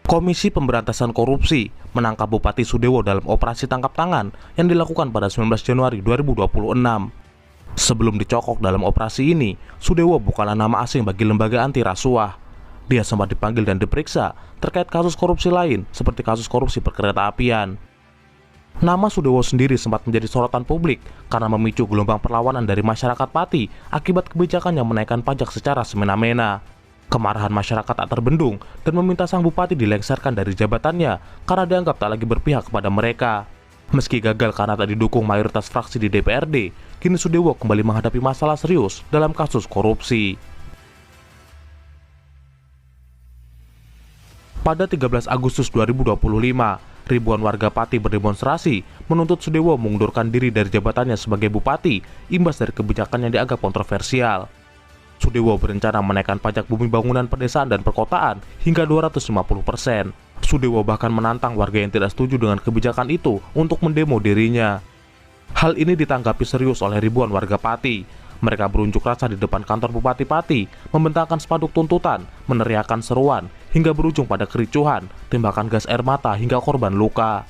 Komisi Pemberantasan Korupsi menangkap Bupati Sudewo dalam operasi tangkap tangan yang dilakukan pada 19 Januari 2026. Sebelum dicokok dalam operasi ini, Sudewo bukanlah nama asing bagi lembaga anti rasuah. Dia sempat dipanggil dan diperiksa terkait kasus korupsi lain seperti kasus korupsi perkereta apian. Nama Sudewo sendiri sempat menjadi sorotan publik karena memicu gelombang perlawanan dari masyarakat Pati akibat kebijakan yang menaikkan pajak secara semena-mena. Kemarahan masyarakat tak terbendung dan meminta sang bupati dilengsarkan dari jabatannya karena dianggap tak lagi berpihak kepada mereka. Meski gagal karena tak didukung mayoritas fraksi di DPRD, kini Sudewo kembali menghadapi masalah serius dalam kasus korupsi. Pada 13 Agustus 2025, ribuan warga Pati berdemonstrasi menuntut Sudewo mengundurkan diri dari jabatannya sebagai bupati imbas dari kebijakan yang dianggap kontroversial. Sudewo berencana menaikkan pajak bumi bangunan pedesaan dan perkotaan hingga 250%. Sudewo bahkan menantang warga yang tidak setuju dengan kebijakan itu untuk mendemo dirinya. Hal ini ditanggapi serius oleh ribuan warga Pati. Mereka berunjuk rasa di depan kantor Bupati Pati, membentangkan spanduk tuntutan, meneriakkan seruan, hingga berujung pada kericuhan, tembakan gas air mata hingga korban luka.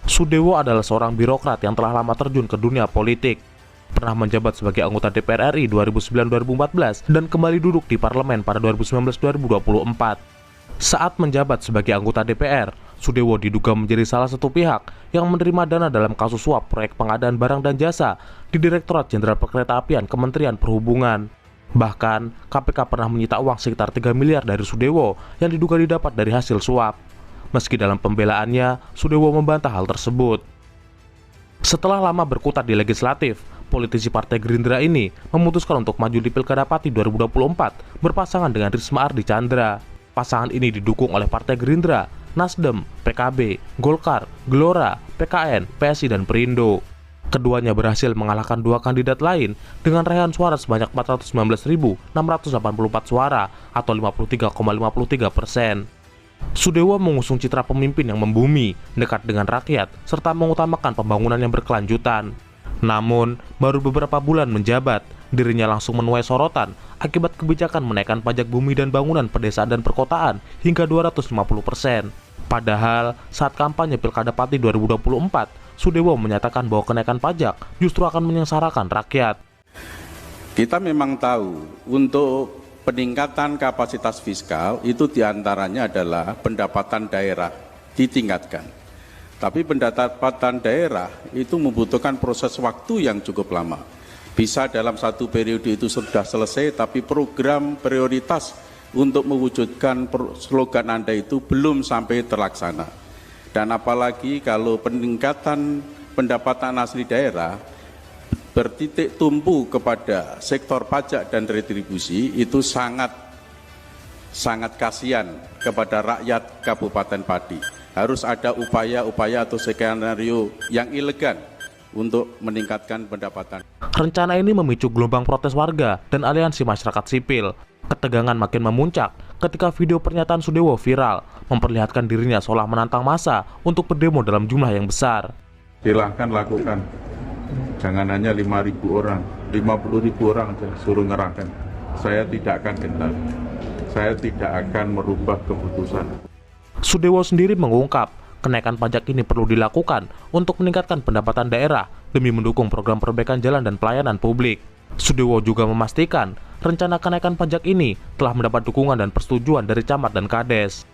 Sudewo adalah seorang birokrat yang telah lama terjun ke dunia politik. Pernah menjabat sebagai anggota DPR RI 2009-2014 dan kembali duduk di parlemen pada 2019-2024. Saat menjabat sebagai anggota DPR, Sudewo diduga menjadi salah satu pihak yang menerima dana dalam kasus suap proyek pengadaan barang dan jasa di Direktorat Jenderal Perkeretaapian Kementerian Perhubungan. Bahkan, KPK pernah menyita uang sekitar 3 miliar dari Sudewo yang diduga didapat dari hasil suap. Meski dalam pembelaannya, Sudewo membantah hal tersebut. Setelah lama berkutat di legislatif, politisi Partai Gerindra ini memutuskan untuk maju di Pilkada Pati 2024 berpasangan dengan Risma Ardi Chandra. Pasangan ini didukung oleh Partai Gerindra, Nasdem, PKB, Golkar, Gelora, PKN, PSI, dan Perindo. Keduanya berhasil mengalahkan dua kandidat lain dengan raihan suara sebanyak 419.684 suara atau 53,53%. Sudewo mengusung citra pemimpin yang membumi, dekat dengan rakyat, serta mengutamakan pembangunan yang berkelanjutan. Namun, baru beberapa bulan menjabat, dirinya langsung menuai sorotan akibat kebijakan menaikkan pajak bumi dan bangunan pedesaan dan perkotaan hingga 250%. Padahal, saat kampanye Pilkada Pati 2024, Sudewo menyatakan bahwa kenaikan pajak justru akan menyengsarakan rakyat. Kita memang tahu untuk peningkatan kapasitas fiskal itu diantaranya adalah pendapatan daerah ditingkatkan. Tapi pendapatan daerah itu membutuhkan proses waktu yang cukup lama. Bisa dalam satu periode itu sudah selesai, tapi program prioritas untuk mewujudkan slogan Anda itu belum sampai terlaksana. Dan apalagi kalau peningkatan pendapatan asli daerah bertitik tumpu kepada sektor pajak dan retribusi, itu sangat kasihan kepada rakyat Kabupaten Pati. Harus ada upaya-upaya atau skenario yang elegan untuk meningkatkan pendapatan. Rencana ini memicu gelombang protes warga dan aliansi masyarakat sipil. Ketegangan makin memuncak ketika video pernyataan Sudewo viral, memperlihatkan dirinya seolah menantang massa untuk berdemo dalam jumlah yang besar. Silahkan lakukan. Jangan hanya 5.000 orang, 50.000 orang aja suruh ngerahkan. Saya tidak akan gentar. Saya tidak akan merubah keputusan. Sudewo sendiri mengungkap, kenaikan pajak ini perlu dilakukan untuk meningkatkan pendapatan daerah demi mendukung program perbaikan jalan dan pelayanan publik. Sudewo juga memastikan rencana kenaikan pajak ini telah mendapat dukungan dan persetujuan dari camat dan kades.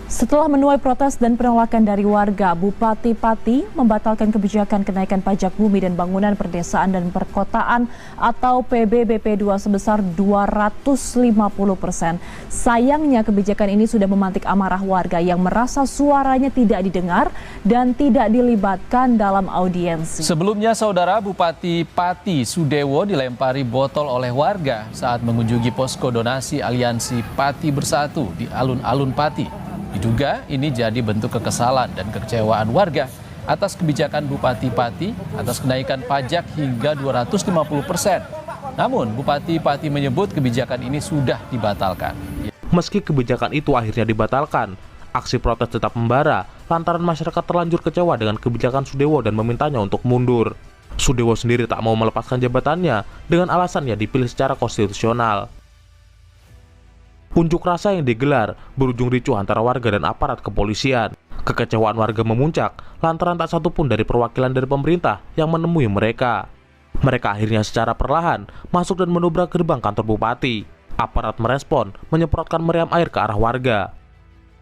Setelah menuai protes dan penolakan dari warga, Bupati Pati membatalkan kebijakan kenaikan pajak bumi dan bangunan pedesaan dan perkotaan atau PBBP 2 sebesar 250%. Sayangnya kebijakan ini sudah memantik amarah warga yang merasa suaranya tidak didengar dan tidak dilibatkan dalam audiensi. Sebelumnya, Saudara, Bupati Pati Sudewo dilempari botol oleh warga saat mengunjungi posko donasi Aliansi Pati Bersatu di alun-alun Pati. Diduga ini jadi bentuk kekesalan dan kekecewaan warga atas kebijakan Bupati Pati atas kenaikan pajak hingga 250%. Namun, Bupati Pati menyebut kebijakan ini sudah dibatalkan. Meski kebijakan itu akhirnya dibatalkan, aksi protes tetap membara lantaran masyarakat terlanjur kecewa dengan kebijakan Sudewo dan memintanya untuk mundur. Sudewo sendiri tak mau melepaskan jabatannya dengan alasan ia dipilih secara konstitusional. Unjuk rasa yang digelar berujung ricuh antara warga dan aparat kepolisian. Kekecewaan warga memuncak lantaran tak satu pun dari perwakilan dari pemerintah yang menemui mereka. Mereka akhirnya secara perlahan masuk dan menobrak gerbang kantor bupati. Aparat merespon menyemprotkan meriam air ke arah warga.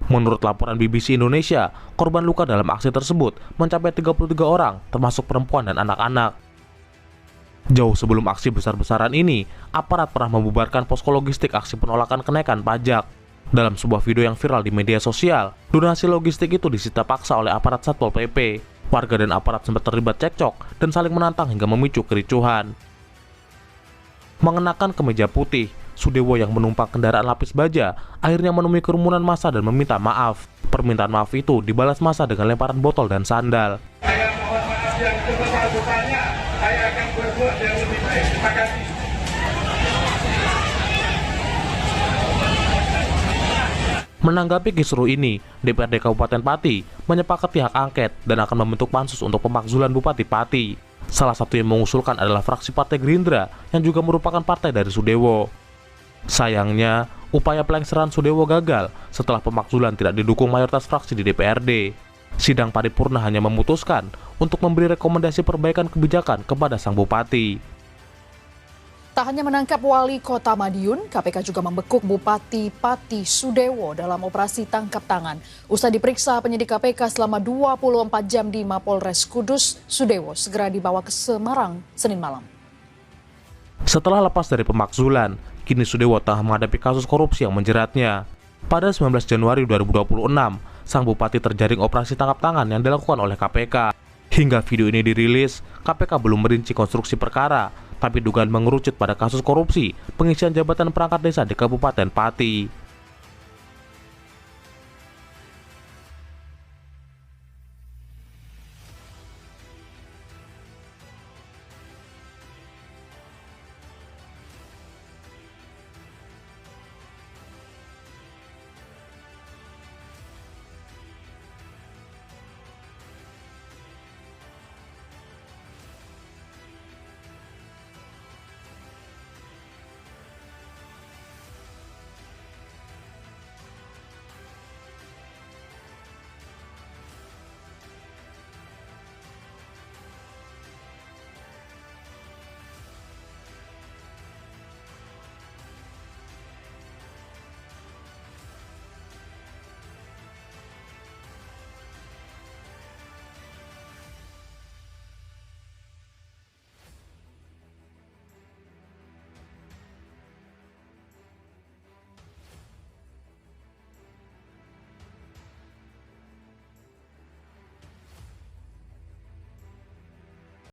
Menurut laporan BBC Indonesia, korban luka dalam aksi tersebut mencapai 33 orang, termasuk perempuan dan anak-anak. Jauh sebelum aksi besar-besaran ini, aparat pernah membubarkan posko logistik aksi penolakan kenaikan pajak. Dalam sebuah video yang viral di media sosial, donasi logistik itu disita paksa oleh aparat Satpol PP. Warga dan aparat sempat terlibat cekcok dan saling menantang hingga memicu kericuhan. Mengenakan kemeja putih, Sudewo yang menumpang kendaraan lapis baja akhirnya menemui kerumunan massa dan meminta maaf. Permintaan maaf itu dibalas massa dengan lemparan botol dan sandal. Saya mohon maaf yang sebesar-besarnya, saya akan berbuat yang lebih baik. Terima kasih. Menanggapi kisruh ini, DPRD Kabupaten Pati menyepakati hak angket dan akan membentuk pansus untuk pemakzulan Bupati Pati. Salah satu yang mengusulkan adalah fraksi Partai Gerindra yang juga merupakan partai dari Sudewo. Sayangnya, upaya pelengseran Sudewo gagal setelah pemakzulan tidak didukung mayoritas fraksi di DPRD. Sidang paripurna hanya memutuskan untuk memberi rekomendasi perbaikan kebijakan kepada sang bupati. Tak hanya menangkap wali kota Madiun, KPK juga membekuk Bupati Pati Sudewo dalam operasi tangkap tangan. Usai diperiksa penyidik KPK selama 24 jam di Mapolres Kudus, Sudewo segera dibawa ke Semarang Senin malam. Setelah lepas dari pemakzulan, kini Sudewo tengah menghadapi kasus korupsi yang menjeratnya. Pada 19 Januari 2026, sang bupati terjaring operasi tangkap tangan yang dilakukan oleh KPK. Hingga video ini dirilis, KPK belum merinci konstruksi perkara, tapi dugaan mengerucut pada kasus korupsi pengisian jabatan perangkat desa di Kabupaten Pati.